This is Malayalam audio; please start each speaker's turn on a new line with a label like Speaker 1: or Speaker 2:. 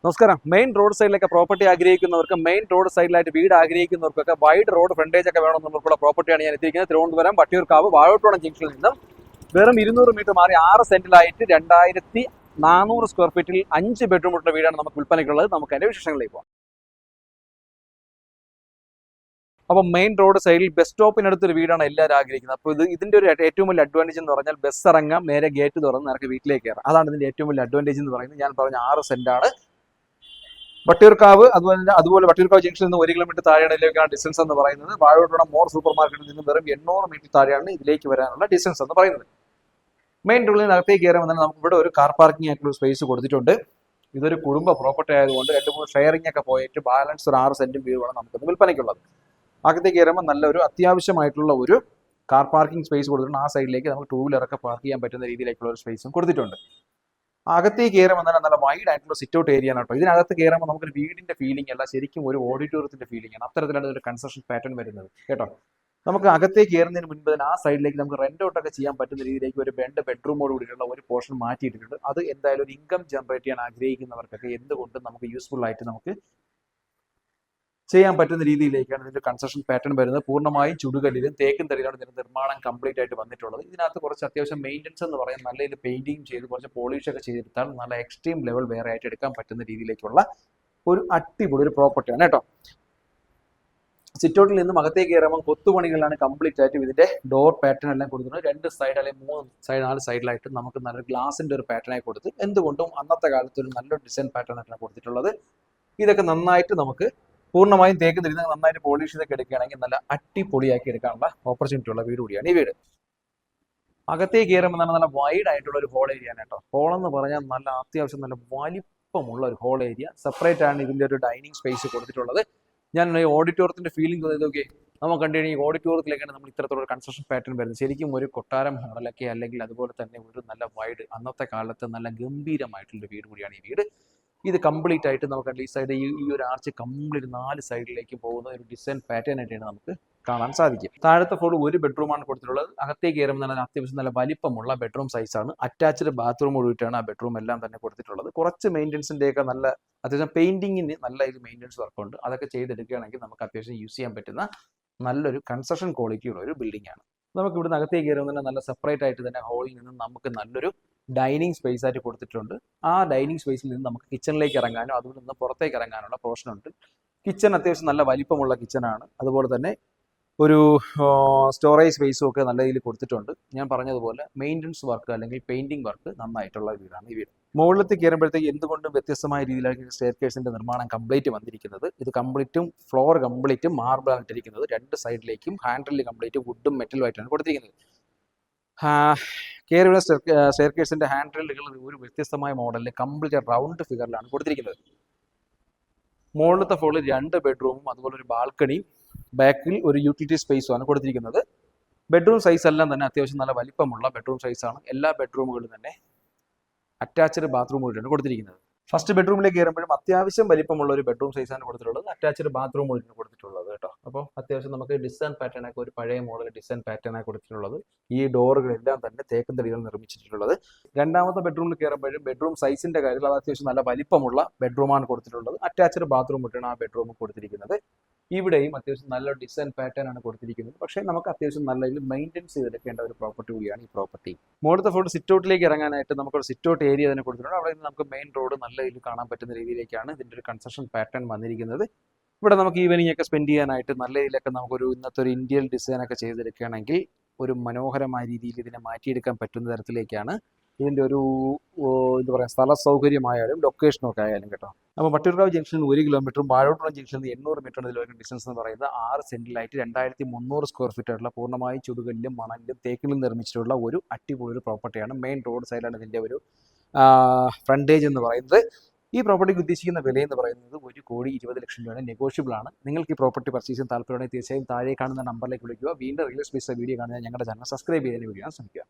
Speaker 1: നമസ്കാരം. മെയിൻ റോഡ് സൈഡിലൊക്കെ പ്രോപ്പർട്ടി ആഗ്രഹിക്കുന്നവർക്ക്, മെയിൻ റോഡ് സൈഡിലായിട്ട് വീട് ആഗ്രഹിക്കുന്നവർക്കൊക്കെ വൈഡ് റോഡ് ഫ്രണ്ടേജ് ഒക്കെ വേണമെന്നുള്ളവർക്കുള്ള പ്രോപ്പർട്ടിയാണ് ഞാൻ എത്തിയിരിക്കുന്നത്. തിരുവനന്തപുരം വട്ടിയൂർക്കാവ് വാഴോട്ടോളം ജംഗ്ഷനിൽ നിന്നും വെറും 200 മീറ്റർ മാറി 6 സെന്റിലായിട്ട് 2400 സ്ക്വയർ ഫീറ്റിൽ 5 ബെഡ്റൂമുള്ള വീടാണ് നമുക്ക് വിൽപ്പനയ്ക്കുള്ളത്. നമുക്ക് അതിന്റെ വിശേഷങ്ങളിലേക്ക് പോകാം. അപ്പോൾ മെയിൻ റോഡ് സൈഡിൽ ബസ് സ്റ്റോപ്പിനടുത്തൊരു വീടാണ് എല്ലാവരും ആഗ്രഹിക്കുന്നത്. അപ്പോൾ ഇതിന്റെ ഒരു ഏറ്റവും വലിയ അഡ്വാൻറ്റേജ് എന്ന് പറഞ്ഞാൽ ബസ് ഇറങ്ങാം, നേരെ ഗേറ്റ് തുറന്ന് നിനക്ക് വീട്ടിലേക്ക് കയറാം. അതാണ് ഇതിന്റെ ഏറ്റവും വലിയ അഡ്വാൻറ്റേജ് എന്ന് പറയുന്നത്. ഞാൻ പറഞ്ഞ 6 സെന്റാണ് വട്ടിയൂർക്കാവ്. അതുപോലെ വട്ടിയൂർക്കാവ് ജംഗ്ഷനിൽ നിന്ന് 1 കിലോമീറ്റർ താഴെയാണ് ഇതിലേക്കാണ് ഡിസ്റ്റൻസ് എന്ന് പറയുന്നത്. വാഴോട്ടോളം മോർ സൂപ്പർ മാർക്കറ്റിൽ നിന്ന് വെറും 800 മീറ്റർ താഴെയാണ് ഇതിലേക്ക് വരാനുള്ള ഡിസ്റ്റൻസ് എന്ന് പറയുന്നത്. മെയിൻ റോഡിനകത്തേക്ക് കയറുമ്പോൾ തന്നെ നമുക്ക് ഇവിടെ ഒരു കാർ പാർക്കിംഗ് ആയിട്ടുള്ള സ്പേസ് കൊടുത്തിട്ടുണ്ട്. ഇതൊരു കുടുംബ പ്രോപ്പർട്ടി ആയതുകൊണ്ട് 2-3 ഷെയറിംഗ് ഒക്കെ പോയിട്ട് ബാലൻസ് ഒരു 6 സെന്റും വീടുമാണ് നമുക്കൊന്ന് വിൽപ്പനയ്ക്കുള്ളത്. അകത്തേക്ക് കയറുമ്പോൾ നല്ലൊരു അത്യാവശ്യമായിട്ടുള്ള ഒരു കാർ പാർക്കിംഗ് സ്പേസ് കൊടുത്തിട്ടുണ്ട്. ആ സൈഡിലേക്ക് നമുക്ക് 2 വീലറൊക്കെ പാർക്ക് ചെയ്യാൻ പറ്റുന്ന രീതിയിലേക്കുള്ള ഒരു സ്പേസും കൊടുത്തിട്ടുണ്ട്. അകത്തേക്ക് കയറുമ്പോൾ തന്നെ നല്ല വൈഡ് ആയിട്ടുള്ള സിറ്റ് ഔട്ട് ഏരിയ ആണ് കേട്ടോ. ഇതിനകത്ത് കയറുമ്പോൾ നമുക്കൊരു വീടിന്റെ ഫീലിംഗ് അല്ല, ശരിക്കും ഒരു ഓഡിറ്റോറിയത്തിന്റെ ഫീലിംഗ് ആണ്. അത്തരത്തിലാണ് ഒരു കൺസ്ട്രക്ഷൻ പാറ്റേൺ വരുന്നത് കേട്ടോ. നമുക്ക് അകത്തേക്ക് കയറുന്നതിന് മുൻപ് തന്നെ ആ സൈഡിലേക്ക് നമുക്ക് റെന്റ് ഔട്ട് ഒക്കെ ചെയ്യാൻ പറ്റുന്ന രീതിയിലേക്ക് ഒരു 2 ബെഡ്റൂമോട് കൂടിയിട്ടുള്ള ഒരു പോർഷൻ മാറ്റിയിട്ടുണ്ട്. അത് എന്തായാലും ഒരു ഇൻകം ജനറേറ്റ് ചെയ്യാൻ ആഗ്രഹിക്കുന്നവർക്കൊക്കെ എന്തുകൊണ്ടും നമുക്ക് യൂസ്ഫുൾ ആയിട്ട് നമുക്ക് ചെയ്യാൻ പറ്റുന്ന രീതിയിലേക്കാണ് ഇതിന്റെ കൺസ്ട്രക്ഷൻ പാറ്റേൺ വരുന്നത്. പൂർണ്ണമായും ചുടുകല്ലിലും തേക്കും തടിയിലാണ് ഇതിന്റെ നിർമ്മാണം കംപ്ലീറ്റ് ആയിട്ട് വന്നിട്ടുള്ളത്. ഇതിനകത്ത് കുറച്ച് അത്യാവശ്യം മെയിൻ്റെനൻസ് എന്ന് പറയുന്നത് നല്ല രീതിയിൽ പെയിന്റിങ് ചെയ്ത് കുറച്ച് പോളിഷ് ഒക്കെ ചെയ്തെടുത്താൽ നല്ല എക്സ്ട്രീം ലെവൽ വേറെ ആയിട്ട് എടുക്കാൻ പറ്റുന്ന രീതിയിലേക്കുള്ള ഒരു അടിപൊളി ഒരു പ്രോപ്പർട്ടിയാണ് കേട്ടോ. സിറ്റൗട്ടിൽ നിന്നും അകത്തേക്ക് കയറുമ്പോൾ കൊത്തുപണികളാണ് കംപ്ലീറ്റ് ആയിട്ട് ഇതിന്റെ ഡോർ പാറ്റേൺ എല്ലാം കൊടുത്തിട്ടുണ്ട്. 2 സൈഡ് അല്ലെങ്കിൽ 4 സൈഡിലായിട്ട് നമുക്ക് നല്ലൊരു ഗ്ലാസിന്റെ ഒരു പാറ്റേൺ ആയി കൊടുത്ത് എന്തുകൊണ്ടും അന്നത്തെ കാലത്ത് ഒരു നല്ലൊരു ഡിസൈൻ പാറ്റേൺ ആയിട്ടാണ് കൊടുത്തിട്ടുള്ളത്. ഇതൊക്കെ നന്നായിട്ട് നമുക്ക് പൂർണ്ണമായും തേക്ക് തിരിഞ്ഞ് നന്നായിട്ട് പോളിഷ് ചെയ്തൊക്കെ എടുക്കുകയാണെങ്കിൽ നല്ല അടിപൊളിയാക്കി എടുക്കാനുള്ള ഓപ്പർച്യൂണിറ്റി ഉള്ള വീട് കൂടിയാണ് ഈ വീട്. അകത്തേക്ക് കയറുമ്പോൾ തന്നെ നല്ല വൈഡ് ആയിട്ടുള്ള ഒരു ഹോൾ ഏരിയ ആണ് കേട്ടോ. ഹോൾ എന്ന് പറഞ്ഞാൽ നല്ല അത്യാവശ്യം നല്ല വലിപ്പമുള്ള ഒരു ഹോൾ ഏരിയ. സെപ്പറേറ്റ് ആണ് ഇതിന്റെ ഒരു ഡൈനിങ് സ്പേസ് കൊടുത്തിട്ടുള്ളത്. ഞാൻ ഈ ഓഡിറ്റോറിയത്തിന്റെ ഫീലിംഗ് തോന്നിയതൊക്കെ നമുക്ക് കണ്ടു കഴിഞ്ഞാൽ ഈ ഓഡിറ്റോറിയത്തിലേക്കാണ് നമ്മൾ ഇത്തരത്തിലുള്ള കൺസ്ട്രക്ഷൻ പാറ്റേൺ വരുന്നത്. ശരിക്കും ഒരു കൊട്ടാരം മോഡലൊക്കെ അല്ലെങ്കിൽ അതുപോലെ തന്നെ ഒരു നല്ല വൈഡ് അന്നത്തെ കാലത്ത് നല്ല ഗംഭീരമായിട്ടുള്ള വീട് കൂടിയാണ് ഈ വീട്. ഇത് കംപ്ലീറ്റ് ആയിട്ട് നമുക്ക് ഈ സൈഡ് ഈ ഒരു ആർച്ച് കംപ്ലീറ്റ് 4 സൈഡിലേക്ക് പോകുന്ന ഒരു ഡിസൈൻ പാറ്റേൺ ആയിട്ടാണ് നമുക്ക് കാണാൻ സാധിക്കും. താഴത്തെ ഫ്ലോർ 1 ബെഡ്റൂമാണ് കൊടുത്തിട്ടുള്ളത്. അകത്തേക്ക് കയറുമ്പോൾ തന്നെ അത്യാവശ്യം നല്ല വലിപ്പമുള്ള ബെഡ്റൂം സൈസാണ്. അറ്റാച്ച്ഡ് ബാത്റൂം കൂടിയിട്ടാണ് ആ ബെഡ്റൂം എല്ലാം തന്നെ കൊടുത്തിട്ടുള്ളത്. കുറച്ച് മെയിൻ്റെനൻസിന്റെ ഒക്കെ നല്ല അത്യാവശ്യം പെയിന്റിങ്ങിന് നല്ല ഒരു മെയിൻ്റെനൻസ് വർക്കുണ്ട്. അതൊക്കെ ചെയ്തെടുക്കുകയാണെങ്കിൽ നമുക്ക് അത്യാവശ്യം യൂസ് ചെയ്യാൻ പറ്റുന്ന നല്ലൊരു കൺസ്ട്രക്ഷൻ ക്വാളിറ്റി ഉള്ള ഒരു ബിൽഡിംഗ് ആണ്. നമുക്ക് ഇവിടെ അകത്തേക്ക് കയറുമ്പോൾ തന്നെ നല്ല സെപ്പറേറ്റ് ആയിട്ട് തന്നെ ഹോളിൽ നിന്ന് നമുക്ക് നല്ലൊരു ഡൈനിങ് സ്പേസ് ആയിട്ട് കൊടുത്തിട്ടുണ്ട്. ആ ഡൈനിങ് സ്പേസിൽ നിന്ന് നമുക്ക് കിച്ചണിലേക്ക് ഇറങ്ങാനോ അതുപോലെ നിന്ന് പുറത്തേക്ക് ഇറങ്ങാനുള്ള പോർഷൻ ഉണ്ട്. കിച്ചൺ അത്യാവശ്യം നല്ല വലിപ്പമുള്ള കിച്ചണാണ്. അതുപോലെ തന്നെ ഒരു സ്റ്റോറേജ് സ്പേസും ഒക്കെ നല്ല രീതിയിൽ കൊടുത്തിട്ടുണ്ട്. ഞാൻ പറഞ്ഞതുപോലെ മെയിൻ്റനൻസ് വർക്ക് അല്ലെങ്കിൽ പെയിന്റിംഗ് വർക്ക് നന്നായിട്ടുള്ള വീടാണ് ഈ വീട്. മുകളിലേക്ക് കയറുമ്പോഴത്തേക്ക് എന്തുകൊണ്ടും വ്യത്യസ്തമായ രീതിയിലാണ് സ്റ്റെയർ കേസിന്റെ നിർമ്മാണം കംപ്ലീറ്റ് വന്നിരിക്കുന്നത്. ഇത് കംപ്ലീറ്റും ഫ്ലോർ കംപ്ലീറ്റും മാർബിൾ ആണ് ഇട്ടിരിക്കുന്നത്. 2 സൈഡിലേക്കും ഹാൻഡിൽ കംപ്ലീറ്റ് വുഡും മെറ്റലും ആയിട്ടാണ് കൊടുത്തിരിക്കുന്നത്. കയറിയുള്ള സ്റ്റെയർ കേസിന്റെ ഹാൻഡിലുകൾ ഒരു വ്യത്യസ്തമായ മോഡലിൽ കംപ്ലീറ്റ് റൗണ്ട് ഫിഗറിലാണ് കൊടുത്തിരിക്കുന്നത്. മുകളിലത്തെ ഫ്ലോറിൽ 2 ബെഡ്റൂമും അതുപോലെ ഒരു ബാൽക്കണിയും ബാക്കിൽ ഒരു യൂട്ടിലിറ്റി സ്പേസുമാണ് കൊടുത്തിരിക്കുന്നത്. ബെഡ്റൂം സൈസ് എല്ലാം തന്നെ അത്യാവശ്യം നല്ല വലിപ്പമുള്ള ബെഡ്റൂം സൈസാണ്. എല്ലാ ബെഡ്റൂമുകളും തന്നെ അറ്റാച്ച്ഡ് ബാത്റൂം കൂടിയാണ് കൊടുത്തിരിക്കുന്നത്. ഫസ്റ്റ് ബെഡ്റൂമിലേക്ക് കയറുമ്പോഴും അത്യാവശ്യം വലിപ്പമുള്ള ഒരു ബെഡ്റൂം സൈസാണ് കൊടുത്തിട്ടുള്ളത്. അറ്റാച്ച്ഡ് ബാത്റൂം കൂടിയാണ് കൊടുത്തിട്ടുള്ളത് കേട്ടോ. അപ്പോൾ അത്യാവശ്യം നമുക്ക് ഡിസൈൻ പാറ്റേൺ ഒക്കെ ഒരു പഴയ മോഡൽ ഡിസൈൻ പാറ്റേൺ ആയി കൊടുത്തിട്ടുള്ളത്. ഈ ഡോറുകളെല്ലാം തന്നെ തേക്കും തടികൾ നിർമ്മിച്ചിട്ടുള്ളത്. രണ്ടാമത്തെ ബെഡ്റൂമിൽ കയറുമ്പോഴും ബെഡ്റൂം സൈസിന്റെ കാര്യത്തിൽ അത് അത്യാവശ്യം നല്ല വലിപ്പമുള്ള ബെഡ്റൂമാണ് കൊടുത്തിട്ടുള്ളത്. അറ്റാച്ച്ഡ് ബാത്റൂം കൂടിയാണ് ആ ബെഡ്റൂം കൊടുത്തിരിക്കുന്നത്. ഇവിടെയും അത്യാവശ്യം നല്ല ഡിസൈൻ പാറ്റേൺ ആണ് കൊടുത്തിരിക്കുന്നത്. പക്ഷേ നമുക്ക് അത്യാവശ്യം നല്ല രീതിയിൽ മെയിൻ്റെനൻസ് ചെയ്തെടുക്കേണ്ട ഒരു പ്രോപ്പർട്ടി കൂടിയാണ് ഈ പ്രോപ്പർട്ടി. മുകളിലത്തെ ഫ്ലോർ സിറ്റ് ഔട്ടിലേക്ക് ഇറങ്ങാനായിട്ട് നമുക്കൊരു സിറ്റ് ഔട്ട് ഏരിയ തന്നെ കൊടുത്തിട്ടുണ്ട്. അവിടെ നിന്ന് നമുക്ക് മെയിൻ റോഡ് നല്ല രീതിയിൽ കാണാൻ പറ്റുന്ന രീതിയിലേക്കാണ് ഇതിന്റെ ഒരു കൺസ്ട്രക്ഷൻ പാറ്റേൺ വന്നിരിക്കുന്നത്. ഇവിടെ നമുക്ക് ഈവനിങ് ഒക്കെ സ്പെൻഡ് ചെയ്യാനായിട്ട് നല്ല രീതിയിലൊക്കെ നമുക്കൊരു ഇന്നത്തെ ഒരു ഇന്ത്യൻ ഡിസൈൻ ഒക്കെ ചെയ്തെടുക്കുകയാണെങ്കിൽ ഒരു മനോഹരമായ രീതിയിൽ ഇതിനെ മാറ്റിയെടുക്കാൻ പറ്റുന്ന തരത്തിലേക്കാണ് ഇതിന്റെ ഒരു എന്താ പറയുക സ്ഥല സൗകര്യമായാലും ലൊക്കേഷനും ഒക്കെ ആയാലും കേട്ടോ. അപ്പോൾ വട്ടിയൂർക്കാവ് ജംഗ്ഷനിൽ 1 കിലോമീറ്ററും വാഴോട്ടോളം ജംഗ്ഷനിൽ 800 മീറ്റർ ഇതിലൊരു ഡിസ്റ്റൻസ് എന്ന് പറയുന്നത് 6 സെന്റിലായിട്ട് 2300 സ്ക്വയർ ഫീറ്റ് ആയിട്ടുള്ള പൂർണ്ണമായി ചുടുകല്ലും മണലിലും തേക്കിലും നിർമ്മിച്ചിട്ടുള്ള ഒരു അടിപൊളി ഒരു പ്രോപ്പർട്ടിയാണ്. മെയിൻ റോഡ് സൈഡിലാണ് ഇതിന്റെ ഒരു ഫ്രണ്ടേജ് എന്ന് പറയുന്നത്. ഈ പ്രോപ്പർട്ടിക്ക് ഉദ്ദേശിക്കുന്ന വില എന്ന് പറയുന്നത് 1,20,00,000 രൂപയാണ്. നെഗോഷ്യബിൾ ആണ്. നിങ്ങൾക്ക് ഈ പ്രോപ്പർട്ടി പർച്ചേസ് ചെയ്യാൻ താല്പര്യമുണ്ടെങ്കിൽ തീർച്ചയായും താഴെ കാണുന്ന നമ്പറിലേക്ക് വിളിക്കുക. വീണ്ടും റിയൽ എസ്റ്റേറ്റ് വീഡിയോ കാണുന്നത് ഞങ്ങളുടെ ചാനൽ സബ്സ്ക്രൈബ് ചെയ്യാൻ ശ്രമിക്കുക.